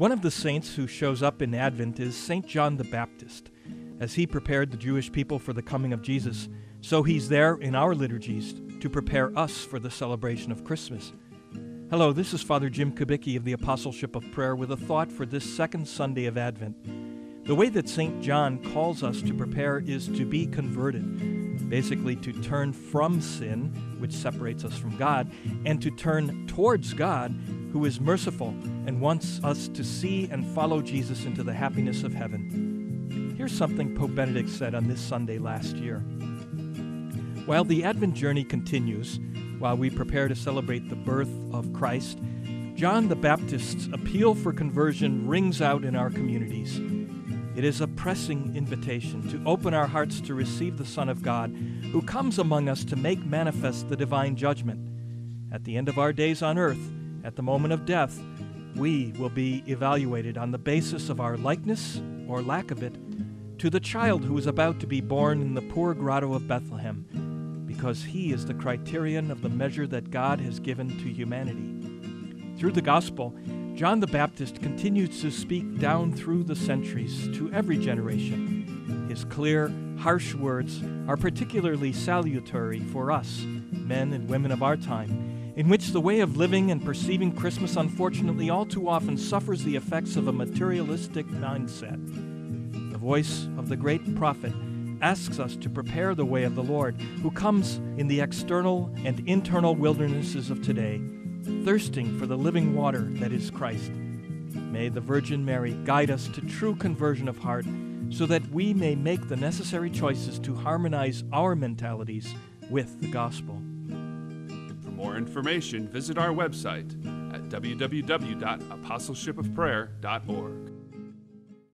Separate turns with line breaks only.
One of the saints who shows up in Advent is St. John the Baptist. As he prepared the Jewish people for the coming of Jesus, so he's there in our liturgies to prepare us for the celebration of Christmas. Hello, this is Father Jim Kubicki of the Apostleship of Prayer with a thought for this second Sunday of Advent. The way that St. John calls us to prepare is to be converted, basically to turn from sin, which separates us from God, and to turn towards God, who is merciful and wants us to see and follow Jesus into the happiness of heaven. Here's something Pope Benedict said on this Sunday last year. While the Advent journey continues, while we prepare to celebrate the birth of Christ, John the Baptist's appeal for conversion rings out in our communities. It is a pressing invitation to open our hearts to receive the Son of God, who comes among us to make manifest the divine judgment. At the end of our days on earth, at the moment of death, we will be evaluated on the basis of our likeness, or lack of it, to the child who is about to be born in the poor grotto of Bethlehem, because he is the criterion of the measure that God has given to humanity. Through the Gospel, John the Baptist continues to speak down through the centuries to every generation. His clear, harsh words are particularly salutary for us, men and women of our time, in which the way of living and perceiving Christmas unfortunately all too often suffers the effects of a materialistic mindset. The voice of the great prophet asks us to prepare the way of the Lord, who comes in the external and internal wildernesses of today, thirsting for the living water that is Christ. May the Virgin Mary guide us to true conversion of heart, so that we may make the necessary choices to harmonize our mentalities with the gospel.
For more information, visit our website at www.apostleshipofprayer.org.